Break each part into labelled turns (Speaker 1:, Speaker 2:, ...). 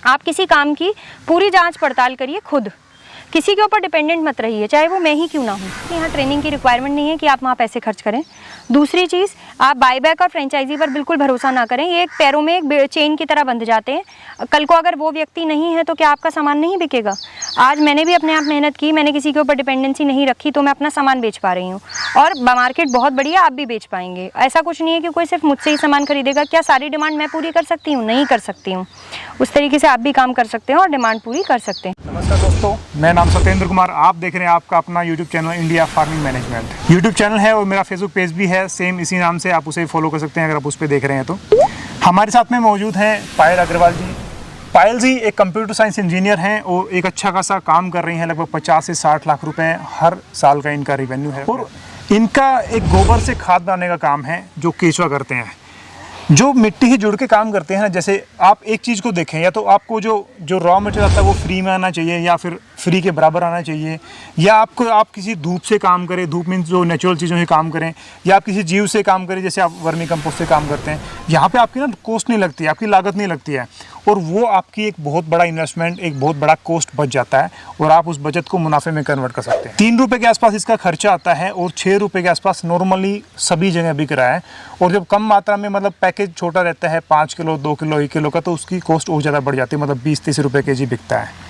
Speaker 1: आप किसी काम की पूरी जांच पड़ताल करिए खुद, किसी के ऊपर डिपेंडेंट मत रहिए, चाहे वो मैं ही क्यों ना हूँ। यहाँ ट्रेनिंग की रिक्वायरमेंट नहीं है कि आप वहाँ पैसे खर्च करें। दूसरी चीज़, आप बायबैक और फ्रेंचाइजी पर बिल्कुल भरोसा ना करें, ये एक पैरों में एक चेन की तरह बंध जाते हैं। कल को अगर वो व्यक्ति नहीं है तो क्या आपका सामान नहीं बिकेगा? आज मैंने भी अपने आप मेहनत की, मैंने किसी के ऊपर डिपेंडेंसी नहीं रखी, तो मैं अपना सामान बेच पा रही हूँ और मार्केट बहुत बढ़िया, आप भी बेच पाएंगे। ऐसा कुछ नहीं है कि कोई सिर्फ मुझसे ही सामान खरीदेगा। क्या सारी डिमांड मैं पूरी कर सकती हूँ? नहीं कर सकती हूँ। उस तरीके से आप भी काम कर सकते हैं और डिमांड पूरी कर सकते हैं।
Speaker 2: नमस्कार दोस्तों, मेरा नाम सत्येंद्र कुमार, आप देख रहे हैं आपका अपना YouTube channel India farming management. YouTube channel है और मेरा फेसबुक पेज भी है, सेम इसी नाम से, आप उसे फॉलो कर सकते हैं अगर आप उस पर देख रहे हैं तो। हमारे साथ में मौजूद हैं पायल अग्रवाल जी। पायल जी एक कंप्यूटर साइंस इंजीनियर हैं और एक अच्छा खासा काम कर रही हैं, लगभग 50 से 60 लाख रुपए हर साल का इनका रेवेन्यू है। और इनका एक गोबर से खाद बनाने का काम है जो केचुआ करते हैं, जो मिट्टी से जुड़ के काम करते हैं ना। जैसे आप एक चीज़ को देखें, या तो आपको जो रॉ मटेरियल आता है वो फ्री में आना चाहिए या फिर फ्री के बराबर आना चाहिए, या आप किसी धूप से काम करें, धूप मीन्स जो नेचुरल चीज़ों से काम करें, या आप किसी जीव से काम करें, जैसे आप वर्मी कंपोस्ट से काम करते हैं। यहाँ पे आपकी ना कॉस्ट नहीं लगती है, आपकी लागत नहीं लगती है, और वो आपकी एक बहुत बड़ा इन्वेस्टमेंट, एक बहुत बड़ा कॉस्ट बच जाता है और आप उस बचत को मुनाफे में कन्वर्ट कर सकते हैं। 3 रुपये के आसपास इसका खर्चा आता है और 6 रुपये के आसपास नॉर्मली सभी जगह बिक रहा है। और जब कम मात्रा में, मतलब पैकेज छोटा रहता है, 5 किलो 2 किलो 1 किलो का, तो उसकी कॉस्ट और ज़्यादा बढ़ जाती है, मतलब 20-30 रुपये केजी बिकता है।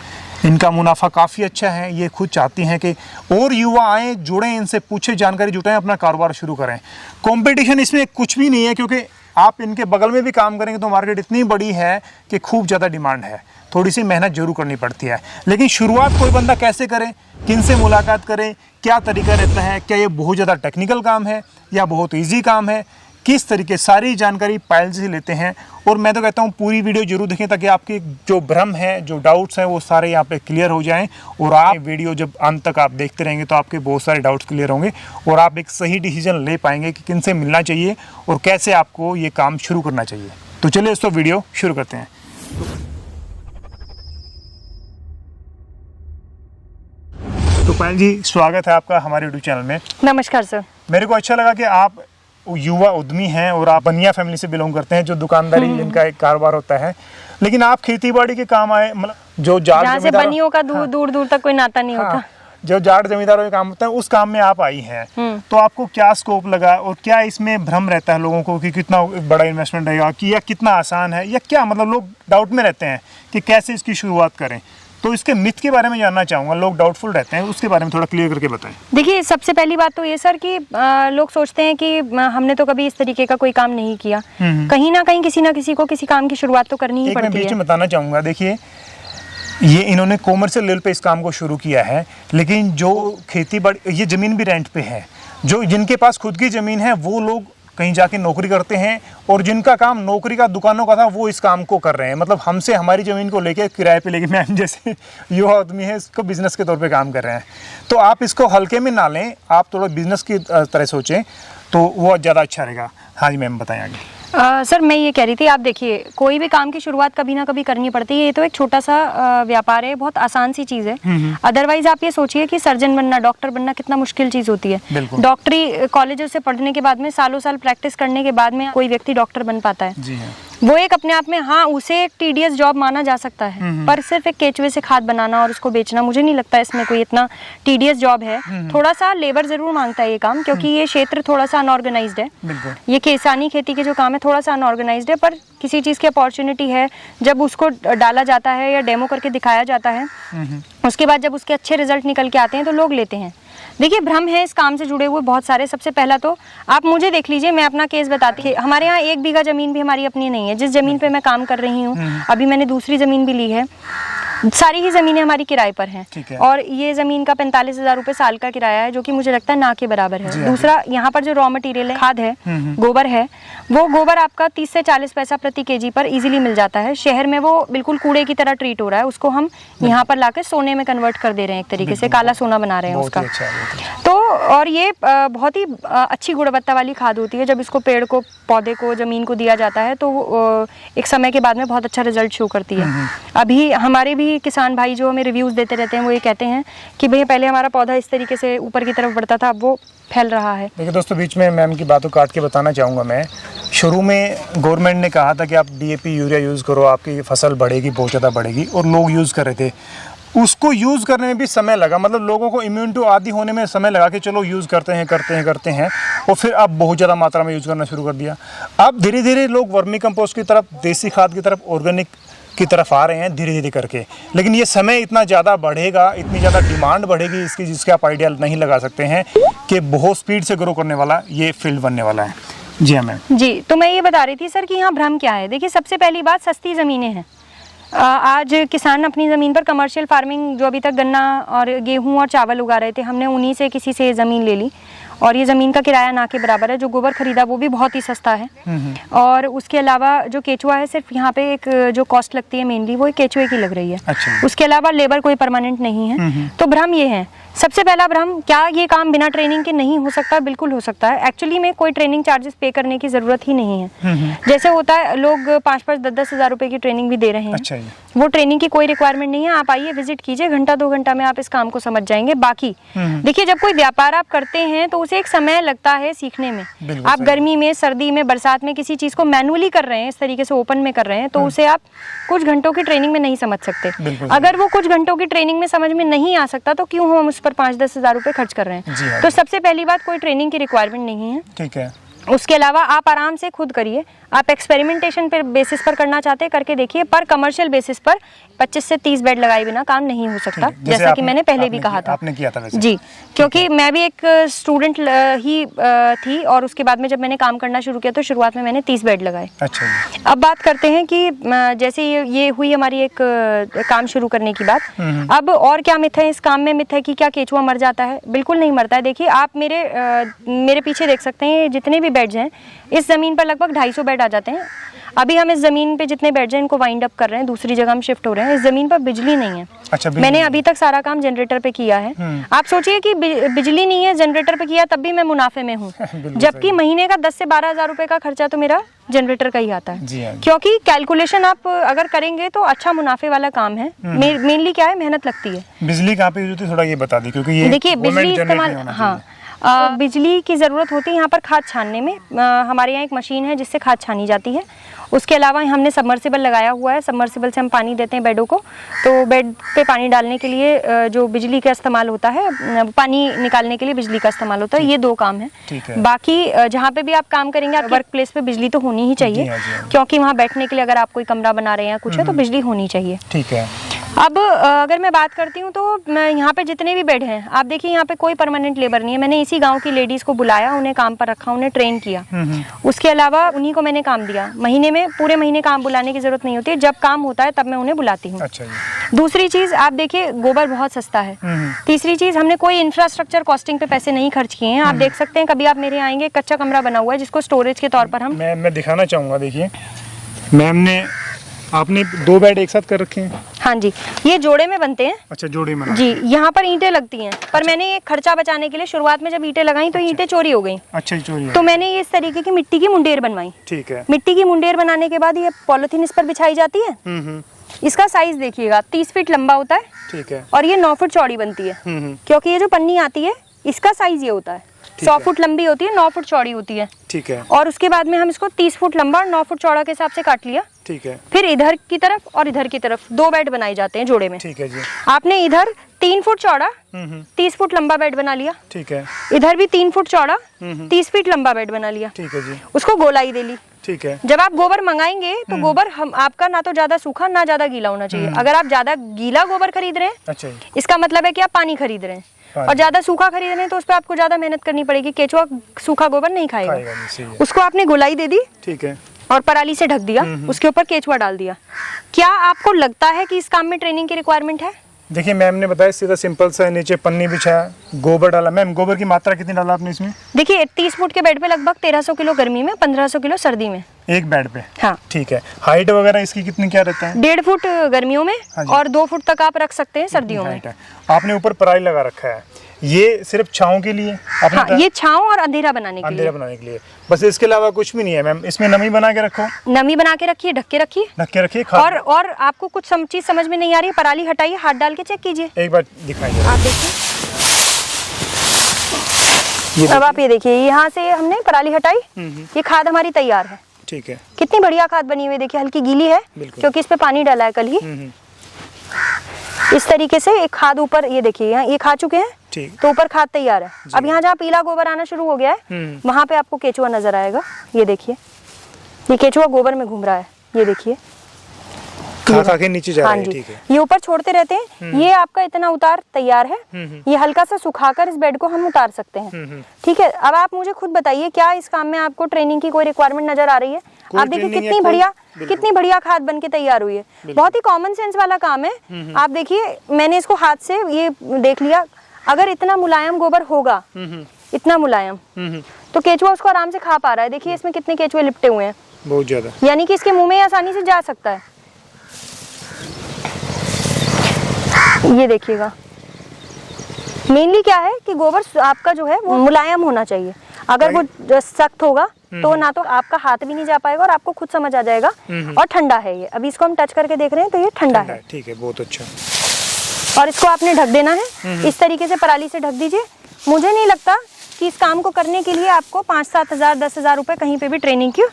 Speaker 2: इनका मुनाफा काफ़ी अच्छा है। ये खुद चाहती हैं कि और युवा आएँ, जुड़ें, इनसे पूछें, जानकारी जुटाएं, अपना कारोबार शुरू करें। कंपटीशन इसमें कुछ भी नहीं है, क्योंकि आप इनके बगल में भी काम करेंगे तो मार्केट इतनी बड़ी है कि खूब ज़्यादा डिमांड है। थोड़ी सी मेहनत जरूर करनी पड़ती है, लेकिन शुरुआत कोई बंदा कैसे करे, किन से मुलाकात करे, क्या तरीका रहता है, क्या ये बहुत ज़्यादा टेक्निकल काम है या बहुत ईजी काम है, किस तरीके, सारी जानकारी पायल से लेते हैं। और मैं तो कहता हूँ पूरी वीडियो जरूर देखें, ताकि आपके जो भ्रम है, जो डाउट्स हैं, वो सारे यहाँ पे क्लियर हो जाएं। और आप वीडियो जब अंत तक आप देखते रहेंगे तो आपके बहुत सारे डाउट्स क्लियर होंगे और आप एक सही डिसीजन ले पाएंगे कि किन से मिलना चाहिए और कैसे आपको ये काम शुरू करना चाहिए। तो चलिए दोस्तों वीडियो शुरू करते हैं। तो पायल जी, स्वागत है आपका हमारे यूट्यूब चैनल में।
Speaker 1: नमस्कार सर।
Speaker 2: मेरे को अच्छा लगा कि आप युवा उद्यमी हैं और आप बनिया फैमिली से बिलोंग करते हैं, जो दुकानदारी इनका एक कारोबार होता है, लेकिन आप खेतीबाड़ी के काम आए, मतलब जो जाट जमींदारों,
Speaker 1: बनियों का दूर दूर तक कोई नाता नहीं होता,
Speaker 2: जो जाट जमींदारों के काम होता है, उस काम में आप आई हैं। तो आपको क्या स्कोप लगा और क्या इसमें भ्रम रहता है लोगों को कि कितना बड़ा इन्वेस्टमेंट रहेगा, कि या कितना आसान है, या क्या, मतलब लोग डाउट में रहते हैं कि कैसे इसकी शुरुआत करें। तो इसके मिथ के बारे में जानना चाहूँगा, लोग डाउटफुल रहते हैं, उसके बारे में थोड़ा क्लियर करके बताएं।
Speaker 1: देखिए, सबसे पहली बात तो ये सर कि लोग सोचते हैं कि हमने तो कभी इस तरीके का कोई काम नहीं किया। कहीं ना कहीं किसी ना किसी को किसी काम की शुरुआत तो करनी ही पड़ती है।
Speaker 2: मैं बीच में बताना चाहूँगा, देखिए ये इन्होंने कॉमर्शियल लेवल पे इस काम को शुरू किया है, लेकिन जो खेती बाड़ी, ये ज़मीन भी रेंट पे है। जो जिनके पास खुद की ज़मीन है वो लोग कहीं जाके नौकरी करते हैं, और जिनका काम नौकरी का, दुकानों का था, वो इस काम को कर रहे हैं। मतलब हमसे हमारी ज़मीन को लेके किराए पे लेके, मैं जैसे युवा आदमी है, इसको बिज़नेस के तौर पे काम कर रहे हैं। तो आप इसको हल्के में ना लें, आप थोड़ा बिज़नेस की तरह सोचें तो वो ज़्यादा अच्छा रहेगा। हाँ जी मैम, बताएं आगे।
Speaker 1: सर मैं ये कह रही थी, आप देखिए, कोई भी काम की शुरुआत कभी ना कभी करनी पड़ती है। ये तो एक छोटा सा व्यापार है, बहुत आसान सी चीज़ है। अदरवाइज आप ये सोचिए कि सर्जन बनना, डॉक्टर बनना कितना मुश्किल चीज़ होती है। डॉक्टरी कॉलेजों से पढ़ने के बाद में, सालों साल प्रैक्टिस करने के बाद में कोई व्यक्ति डॉक्टर बन पाता है। जी हाँ। वो एक अपने आप में, हाँ, उसे एक टीडियस जॉब माना जा सकता है, पर सिर्फ एक केचुए से खाद बनाना और उसको बेचना, मुझे नहीं लगता इसमें कोई इतना टीडियस जॉब है। थोड़ा सा लेबर जरूर मांगता है ये काम, क्योंकि ये क्षेत्र थोड़ा सा अनऑर्गेनाइज्ड है। ये किसानी खेती के जो काम है थोड़ा सा अनऑर्गेनाइज्ड है, पर किसी चीज़ की अपॉर्चुनिटी है, जब उसको डाला जाता है या डेमो करके दिखाया जाता है, उसके बाद जब उसके अच्छे रिजल्ट निकल के आते हैं तो लोग लेते हैं। देखिए, भ्रम है इस काम से जुड़े हुए बहुत सारे। सबसे पहला तो आप मुझे देख लीजिए, मैं अपना केस बताती हूँ। हमारे यहाँ 1 बीघा जमीन भी हमारी अपनी नहीं है। जिस जमीन पे मैं काम कर रही हूँ, अभी मैंने दूसरी जमीन भी ली है, सारी ही ज़मीनें हमारी किराए पर हैं। और ये ज़मीन का 45,000 रुपये साल का किराया है, जो कि मुझे लगता है ना के बराबर है। दूसरा, यहाँ पर जो रॉ मटेरियल है, खाद है, गोबर है, वो गोबर आपका 30 से 40 पैसा प्रति केजी पर इजीली मिल जाता है। शहर में वो बिल्कुल कूड़े की तरह ट्रीट हो रहा है, उसको हम यहाँ पर लाकर सोने में कन्वर्ट कर दे रहे हैं, एक तरीके से काला सोना बना रहे हैं उसका। तो और ये बहुत ही अच्छी गुणवत्ता वाली खाद होती है। जब इसको पेड़ को, पौधे को, ज़मीन को दिया जाता है तो एक समय के बाद में बहुत अच्छा रिजल्ट शो करती है। अभी हमारे भी भी किसान भाई जो हमें रिव्यूज़ देते रहते हैं वो ये कहते हैं कि भैया पहले हमारा पौधा इस तरीके से ऊपर की तरफ बढ़ता था, अब वो फैल रहा है।
Speaker 2: देखिए दोस्तों, बीच में मैम की बातों काट के बताना चाहूँगा मैं, शुरू में गवर्नमेंट ने कहा था कि आप डीएपी यूरिया यूज़ करो, आपकी फसल बढ़ेगी, बहुत ज़्यादा बढ़ेगी, और लोग यूज़ कर रहे थे। उसको यूज़ करने में भी समय लगा, मतलब लोगों को इम्यूनिटी आदि होने में समय लगा कि चलो यूज़ करते हैं, और फिर अब बहुत ज़्यादा मात्रा में यूज़ करना शुरू कर दिया। अब धीरे धीरे लोग वर्मी कंपोस्ट की तरफ, देसी खाद की तरफ, ऑर्गेनिक की तरफ आ रहे हैं धीरे धीरे करके। लेकिन ये समय इतना ज़्यादा बढ़ेगा, इतनी ज़्यादा डिमांड बढ़ेगी इसकी, जिसके आप आइडिया नहीं लगा सकते हैं कि बहुत स्पीड से ग्रो करने वाला ये फील्ड बनने वाला है। जी हाँ मैम।
Speaker 1: जी, तो मैं ये बता रही थी सर कि यहाँ भ्रम क्या है। देखिए, सबसे पहली बात, सस्ती ज़मीनें हैं। आज किसान अपनी ज़मीन पर कमर्शियल फार्मिंग, जो अभी तक गन्ना और गेहूं और चावल उगा रहे थे, हमने उन्हीं से किसी से ज़मीन ले ली, और ये ज़मीन का किराया ना के बराबर है। जो गोबर खरीदा वो भी बहुत ही सस्ता है। और उसके अलावा जो केचुआ है, सिर्फ यहाँ पे एक जो कॉस्ट लगती है मेनली वो एक केचुए की लग रही है।
Speaker 2: अच्छा।
Speaker 1: उसके अलावा लेबर कोई परमानेंट नहीं है। तो भ्रम ये है, सबसे पहला भ्रम, क्या ये काम बिना ट्रेनिंग के नहीं हो सकता? बिल्कुल हो सकता है। एक्चुअली में कोई ट्रेनिंग चार्जेस पे करने की ज़रूरत ही नहीं है। जैसे होता है, लोग 5-5, 10-10 हज़ार रुपए की ट्रेनिंग भी दे रहे हैं।
Speaker 2: अच्छा।
Speaker 1: वो ट्रेनिंग की कोई रिक्वायरमेंट नहीं है। आप आइए, विजिट कीजिए, घंटा 2 घंटा में आप इस काम को समझ जाएंगे। बाकी देखिए, जब कोई व्यापार आप करते हैं तो उसे एक समय लगता है सीखने में। आप गर्मी में, सर्दी में, बरसात में किसी चीज़ को मैनुअली कर रहे हैं, इस तरीके से ओपन में कर रहे हैं, तो उसे आप कुछ घंटों की ट्रेनिंग में नहीं समझ सकते। अगर वो कुछ घंटों की ट्रेनिंग में समझ में नहीं आ सकता तो क्यों हम उस पर 5-10 हज़ार रुपए खर्च कर रहे हैं? तो सबसे पहली बात, कोई ट्रेनिंग की रिक्वायरमेंट नहीं है।
Speaker 2: ठीक है।
Speaker 1: उसके अलावा आप आराम से खुद करिए। आप एक्सपेरिमेंटेशन पे बेसिस पर करना चाहते हैं, करके देखिए, पर कमर्शियल बेसिस पर 25 से 30 बेड लगाए बिना काम नहीं हो सकता, जैसा कि मैंने पहले भी कहा था।
Speaker 2: आपने किया था वैसे।
Speaker 1: जी, क्योंकि मैं भी एक स्टूडेंट ही थी, और उसके बाद में जब मैंने काम करना शुरू किया तो शुरुआत में मैंने 30 बेड लगाए।
Speaker 2: अच्छा।
Speaker 1: अब बात करते हैं कि जैसे ये हुई हमारी एक काम शुरू करने की बात। अब और क्या मिथ है इस काम में? मिथ है कि क्या केचुआ मर जाता है? बिल्कुल नहीं मरता है। देखिए, आप मेरे पीछे देख सकते हैं, जितने भी बेड्स हैं इस जमीन पर लगभग 250 बेड आ जाते हैं। अभी हम इस जमीन पे जितने बेड्स हैं इनको वाइंड अप कर रहे हैं, दूसरी जगह हम शिफ्ट हो रहे हैं। इस जमीन पर बिजली नहीं है।
Speaker 2: अच्छा,
Speaker 1: मैंने अभी तक सारा काम जनरेटर पे किया है। आप सोचिए कि बिजली नहीं है, जनरेटर पे किया, तब भी मैं मुनाफे में हूँ, जबकि महीने का 10 से 12 हज़ार रुपए का खर्चा तो मेरा जनरेटर का ही आता है। क्योंकि कैलकुलेशन आप अगर करेंगे तो अच्छा मुनाफे वाला काम है। मेनली क्या है, मेहनत लगती है।
Speaker 2: बिजली कहाँ पे यूज होती है, थोड़ा ये बता दी, क्योंकि ये
Speaker 1: देखिए, बिजली इस्तेमाल, हाँ, बिजली की ज़रूरत होती है यहाँ पर खाद छानने में। हमारे यहाँ एक मशीन है जिससे खाद छानी जाती है। उसके अलावा हमने सबमर्सिबल लगाया हुआ है। सबमर्सिबल से हम पानी देते हैं बेडों को, तो बेड पे पानी डालने के लिए जो बिजली का इस्तेमाल होता है, पानी निकालने के लिए बिजली का इस्तेमाल होता है। ये 2 काम है। बाकी जहाँ पे भी आप काम करेंगे, वर्क प्लेस पे बिजली तो होनी ही चाहिए, क्योंकि वहाँ बैठने के लिए अगर आप कोई कमरा बना रहे हैं कुछ है तो बिजली होनी चाहिए।
Speaker 2: ठीक है।
Speaker 1: अब अगर मैं बात करती हूँ तो यहाँ पे जितने भी बेड हैं, आप देखिए यहाँ पे कोई परमानेंट लेबर नहीं है। मैंने इसी गांव की लेडीज़ को बुलाया, उन्हें काम पर रखा, उन्हें ट्रेन किया। उसके अलावा उन्हीं को मैंने काम दिया। महीने में, पूरे महीने काम बुलाने की जरूरत नहीं होती है। जब काम होता है तब मैं उन्हें बुलाती हूँ। अच्छा। दूसरी चीज़, आप देखिए, गोबर बहुत सस्ता है। तीसरी चीज़, हमने कोई इंफ्रास्ट्रक्चर कॉस्टिंग पे पैसे नहीं खर्च किए हैं। आप देख सकते हैं, कभी आप मेरे आएंगे, कच्चा कमरा बना हुआ है जिसको स्टोरेज के तौर पर हम,
Speaker 2: मैं दिखाना चाहूँगा। देखिए मैम ने, आपने 2 बेड एक साथ कर रखे हैं?
Speaker 1: हाँ जी, ये जोड़े में बनते हैं।
Speaker 2: अच्छा, जोड़े में
Speaker 1: जी। यहाँ पर ईंटें लगती हैं, पर मैंने ये खर्चा बचाने के लिए शुरुआत में जब ईंटें लगाई तो ईंटें चोरी हो गई।
Speaker 2: अच्छा, चोरी।
Speaker 1: तो मैंने ये इस तरीके की मिट्टी की मुंडेर बनवाई।
Speaker 2: ठीक है।
Speaker 1: मिट्टी की मुंडेर बनाने के बाद ये पॉलिथीन इस पर बिछाई जाती है। इसका साइज देखिएगा, 30 फीट लंबा होता है। ठीक है। और ये 9 फुट चौड़ी बनती है, क्योंकि ये जो पन्नी आती है इसका साइज ये होता है। 100 फुट लंबी होती है, 9 फुट चौड़ी होती है। ठीक है। और उसके बाद में हम इसको 30 फुट लंबा और 9 फुट चौड़ा के हिसाब से काट लिया। ठीक है। फिर इधर की तरफ और इधर की तरफ 2 बेड बनाए जाते हैं जोड़े में। ठीक है जी। आपने इधर 3 फुट चौड़ा 30 फुट लंबा बेड बना लिया। ठीक है। इधर भी 3 फुट चौड़ा 30 फीट लंबा बेड बना लिया। ठीक है जी। उसको गोलाई दे ली। ठीक है। जब आप गोबर मंगाएंगे तो गोबर आपका ना तो ज्यादा सूखा ना ज्यादा गीला होना चाहिए। अगर आप ज्यादा गीला गोबर खरीद रहे हैं, अच्छा, इसका मतलब है कि आप पानी खरीद रहे हैं, और ज्यादा सूखा खरीद रहे हैं तो उस पर आपको ज्यादा मेहनत करनी पड़ेगी। केचुआ सूखा गोबर नहीं खाएगा। उसको आपने गोलाई दे दी। ठीक है। और पराली से ढक दिया, उसके ऊपर केचुआ डाल दिया। क्या आपको लगता है कि इस काम में ट्रेनिंग की रिक्वायरमेंट है?
Speaker 2: देखिए मैम ने बताया, सीधा सिंपल सा, नीचे पन्नी बिछाया, गोबर डाला। मैम, गोबर की मात्रा कितनी डाला आपने इसमें?
Speaker 1: देखिए, 30 फुट के बेड पे लगभग 1300 किलो गर्मी में, 1500 किलो सर्दी में,
Speaker 2: एक बेड पे।
Speaker 1: हाँ।
Speaker 2: ठीक है। हाइट वगैरह इसकी कितनी क्या रहता है?
Speaker 1: 1.5 फुट गर्मियों में और 2 फुट तक आप रख सकते हैं सर्दियों में।
Speaker 2: आपने ऊपर पराली लगा रखा है, ये सिर्फ छाँव के लिए?
Speaker 1: हाँ, ये छाँव और अंधेरा बनाने के लिए।
Speaker 2: अंधेरा बनाने के लिए, बस इसके अलावा कुछ भी नहीं है मैम? इसमें नमी बना के रखो?
Speaker 1: नमी बना के रखिए, ढक के रखिए।
Speaker 2: ढक के रखिए।
Speaker 1: और आपको कुछ चीज समझ में नहीं आ रही है, पराली हटाइए, हाथ डाल के चेक कीजिए।
Speaker 2: एक बार दिखाइए।
Speaker 1: आप देखिए, अब आप ये देखिए, यहाँ से हमने पराली हटाई, ये खाद हमारी तैयार है।
Speaker 2: ठीक है।
Speaker 1: कितनी बढ़िया खाद बनी हुई है, देखिए हल्की गीली है क्योंकि इस पे पानी डाला है कल ही। इस तरीके से एक खाद ऊपर, ये देखिए यहाँ ये खा चुके हैं, तो ऊपर खाद तैयार है। अब यहाँ जहाँ पीला गोबर आना शुरू हो गया है, वहां पे आपको केचुआ नजर आएगा। ये देखिए, ये केचुआ गोबर में घूम रहा है, ये देखिए
Speaker 2: खा के नीचे जा रहा है। ठीक है।
Speaker 1: ये ऊपर छोड़ते रहते हैं। ये आपका इतना उतार तैयार है। ये हल्का सा सुखाकर इस बेड को हम उतार सकते हैं। ठीक है। अब आप मुझे खुद बताइए, क्या इस काम में आपको ट्रेनिंग की कोई रिक्वायरमेंट नजर आ रही है? आप देखिए कितनी बढ़िया खाद बन के तैयार हुई है। बहुत ही कॉमन सेंस वाला काम है। आप देखिए, मैंने इसको हाथ से ये देख लिया, अगर इतना मुलायम गोबर होगा, इतना मुलायम, तो केचुआ उसको आराम से खा पा रहा है। देखिए इसमें कितने केचुए लिपटे हुए हैं,
Speaker 2: बहुत ज्यादा,
Speaker 1: यानी कि इसके मुंह में आसानी से जा सकता है। ये देखिएगा, मेनली क्या है कि गोबर आपका जो है वो मुलायम होना चाहिए। अगर वो सख्त होगा तो ना तो आपका हाथ भी नहीं जा पाएगा और आपको खुद समझ आ जाएगा। और ठंडा है ये, अभी इसको हम टच करके देख रहे हैं तो ये ठंडा है।
Speaker 2: ठीक है, बहुत अच्छा।
Speaker 1: और इसको आपने ढक देना है, इस तरीके से पराली से ढक दीजिए। मुझे नहीं लगता कि इस काम को करने के लिए आपको 5-7 हजार 10 हजार रुपए कहीं पे भी ट्रेनिंग की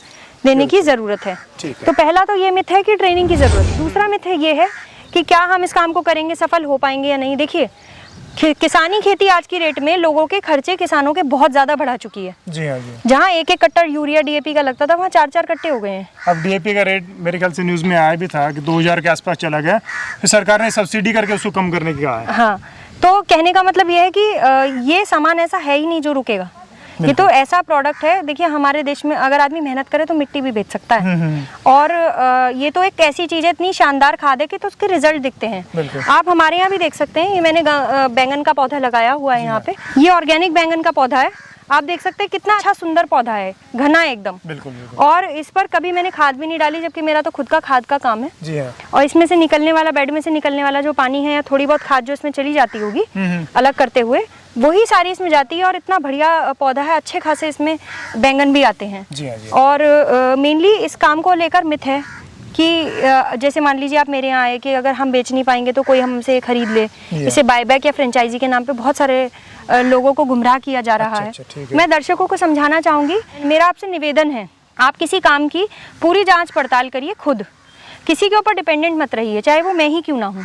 Speaker 1: देने की जरूरत है। तो पहला तो ये मिथ है कि ट्रेनिंग की जरूरत। दूसरा मिथ है ये है कि क्या हम इस काम को करेंगे सफल हो पाएंगे या नहीं। देखिए, किसानी खेती आज की रेट में लोगों के खर्चे किसानों के बहुत ज्यादा बढ़ा चुकी है।
Speaker 2: जी हाँ जी।
Speaker 1: जहाँ एक कट्टा यूरिया डीएपी का लगता था, वहाँ 4-4 कट्टे हो गए हैं।
Speaker 2: अब डीएपी का रेट मेरे ख्याल से न्यूज में आया भी था कि 2000 के आसपास चला गया, फिर सरकार ने सब्सिडी करके उसको कम करने की कहा है।
Speaker 1: हाँ, तो कहने का मतलब ये है कि ये सामान ऐसा है ही नहीं जो रुकेगा। ये तो ऐसा प्रोडक्ट है, देखिए हमारे देश में अगर आदमी मेहनत करे तो मिट्टी भी बेच सकता है। और ये तो एक ऐसी चीज है, इतनी शानदार खाद है कि तो उसके रिजल्ट दिखते हैं। आप हमारे यहाँ भी देख सकते हैं, ये मैंने बैंगन का पौधा लगाया हुआ है यहाँ पे। ये ऑर्गेनिक बैंगन का पौधा है, आप देख सकते हैं कितना अच्छा सुंदर पौधा है, घना एकदम।
Speaker 2: बिल्कुल।
Speaker 1: और इस पर कभी मैंने खाद भी नहीं डाली, जबकि मेरा तो खुद का खाद का काम है।
Speaker 2: जी हाँ।
Speaker 1: और इसमें से निकलने वाला, बेड में से निकलने वाला जो पानी है या थोड़ी बहुत खाद जो इसमें चली जाती होगी अलग करते हुए, वही सारी इसमें जाती है। और इतना बढ़िया पौधा है, अच्छे खासे इसमें बैंगन भी आते हैं।
Speaker 2: जी हाँ जी।
Speaker 1: और मेनली इस काम को लेकर मिथ है कि जैसे मान लीजिए आप मेरे यहाँ आए कि अगर हम बेच नहीं पाएंगे तो कोई हमसे खरीद ले। इसे बायबैक या फ्रेंचाइजी के नाम पे बहुत सारे लोगों को गुमराह किया जा रहा है। मैं दर्शकों को समझाना चाहूँगी, मेरा आपसे निवेदन है, आप किसी काम की पूरी जांच पड़ताल करिए खुद, किसी के ऊपर डिपेंडेंट मत रहिए, चाहे वो मैं ही क्यों ना हूँ।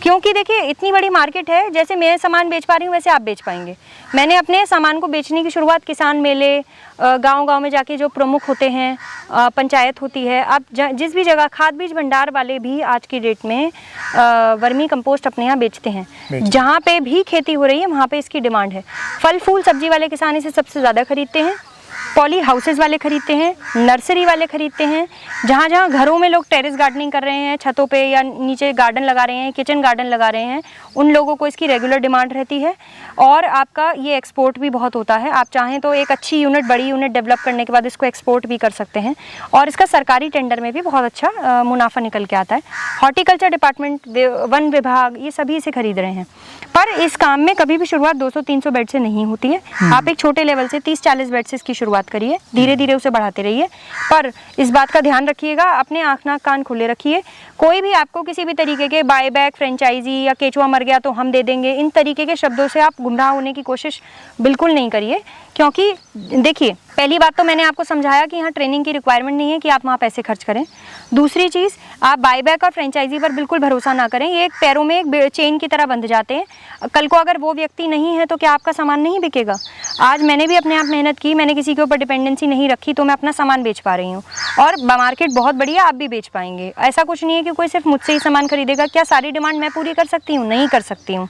Speaker 1: क्योंकि देखिए इतनी बड़ी मार्केट है, जैसे मैं सामान बेच पा रही हूँ वैसे आप बेच पाएंगे। मैंने अपने सामान को बेचने की शुरुआत किसान मेले, गांव-गांव में जाके जो प्रमुख होते हैं, पंचायत होती है, आप जिस भी जगह, खाद बीज भंडार वाले भी आज की डेट में वर्मी कंपोस्ट अपने यहाँ बेचते हैं। जहाँ पे भी खेती हो रही है वहाँ पे इसकी डिमांड है। फल फूल सब्जी वाले किसान इसे सबसे ज़्यादा खरीदते हैं, पॉली हाउसेज वाले खरीदते हैं, नर्सरी वाले खरीदते हैं। जहाँ जहाँ घरों में लोग टेरेस गार्डनिंग कर रहे हैं, छतों पे या नीचे गार्डन लगा रहे हैं, किचन गार्डन लगा रहे हैं, उन लोगों को इसकी रेगुलर डिमांड रहती है। और आपका ये एक्सपोर्ट भी बहुत होता है। आप चाहें तो एक अच्छी यूनिट, बड़ी यूनिट डेवलप करने के बाद इसको एक्सपोर्ट भी कर सकते हैं। और इसका सरकारी टेंडर में भी बहुत अच्छा मुनाफा निकल के आता है। हॉर्टिकल्चर डिपार्टमेंट, वन विभाग, ये सभी इसे खरीद रहे हैं। पर इस काम में कभी भी शुरुआत 200-300 बेड से नहीं होती है। आप एक छोटे लेवल से 30-40 बेड से इसकी शुरुआत करिए, धीरे धीरे उसे बढ़ाते रहिए। पर इस बात का ध्यान रखिएगा, अपने आँख नाक कान खुले रखिए। कोई भी आपको किसी भी तरीके के बायबैक, फ्रेंचाइजी या केचुआ मर गया तो हम दे देंगे, इन तरीके के शब्दों से आप गुमराह होने की कोशिश बिल्कुल नहीं करिए। क्योंकि देखिए, पहली बात तो मैंने आपको समझाया कि यहाँ ट्रेनिंग की रिक्वायरमेंट नहीं है कि आप वहाँ पैसे खर्च करें। दूसरी चीज़, आप बायबैक और फ्रेंचाइजी पर बिल्कुल भरोसा ना करें। ये एक पैरों में एक चेन की तरह बंध जाते हैं। कल को अगर वो व्यक्ति नहीं है तो क्या आपका सामान नहीं बिकेगा? आज मैंने भी अपने आप मेहनत की, मैंने किसी के ऊपर डिपेंडेंसी नहीं रखी, तो मैं अपना सामान बेच पा रही हूँ। और मार्केट बहुत बड़ी है, आप भी बेच पाएंगे। ऐसा कुछ नहीं है कि कोई सिर्फ मुझसे ही सामान खरीदेगा। क्या सारी डिमांड मैं पूरी कर सकती हूँ? नहीं कर सकती हूँ।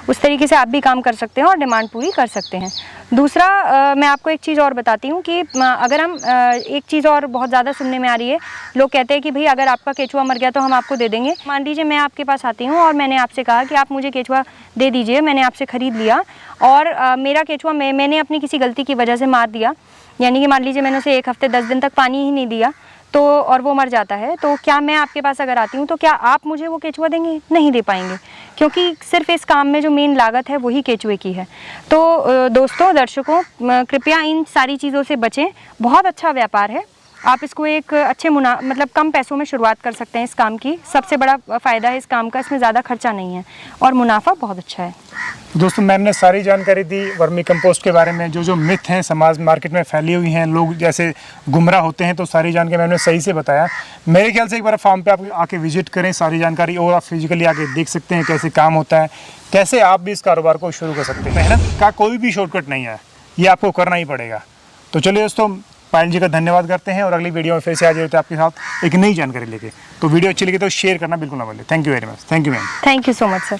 Speaker 1: उस तरीके से आप भी काम कर सकते हैं और डिमांड पूरी कर सकते हैं। दूसरा, मैं आपको एक चीज़ और बताती हूँ कि अगर हम एक चीज़ और बहुत ज़्यादा सुनने में आ रही है, लोग कहते हैं कि भाई अगर आपका केचुआ मर गया तो हम आपको दे देंगे। मान लीजिए मैं आपके पास आती हूँ और मैंने आपसे कहा कि आप मुझे केचुआ दे दीजिए, मैंने आपसे ख़रीद लिया और मेरा केचुआ मैंने अपनी किसी गलती की वजह से मार दिया, यानी कि मान लीजिए मैंने उसे 1 हफ्ते 10 दिन तक पानी ही नहीं दिया, तो और वो मर जाता है, तो क्या मैं आपके पास अगर आती हूँ तो क्या आप मुझे वो केचुआ देंगे? नहीं दे पाएंगे, क्योंकि सिर्फ इस काम में जो मेन लागत है वही केचुए की है। तो दोस्तों, दर्शकों, कृपया इन सारी चीज़ों से बचें। बहुत अच्छा व्यापार है, आप इसको एक अच्छे मतलब कम पैसों में शुरुआत कर सकते हैं इस काम की। सबसे बड़ा फ़ायदा है इस काम का, इसमें ज़्यादा खर्चा नहीं है और मुनाफा बहुत अच्छा है।
Speaker 2: दोस्तों, मैंने सारी जानकारी दी वर्मी कंपोस्ट के बारे में। जो मिथ हैं समाज मार्केट में फैली हुई हैं, लोग जैसे गुमराह होते हैं, तो सारी जानकारी मैंने सही से बताया। मेरे ख्याल से एक बार फार्म पे आप आके विजिट करें, सारी जानकारी और आप फिजिकली आके देख सकते हैं कैसे काम होता है, कैसे आप भी इस कारोबार को शुरू कर सकते हैं। मेहनत का कोई भी शॉर्टकट नहीं है, ये आपको करना ही पड़ेगा। तो चलिए दोस्तों, पायल जी का धन्यवाद करते हैं और अगली वीडियो में फिर से हाजिर होते हैं आपके साथ एक नई जानकारी लेके। तो वीडियो अच्छी लगी तो शेयर करना बिल्कुल ना भूलें। Thank you very much. Thank you ma'am.
Speaker 1: Thank you so much sir.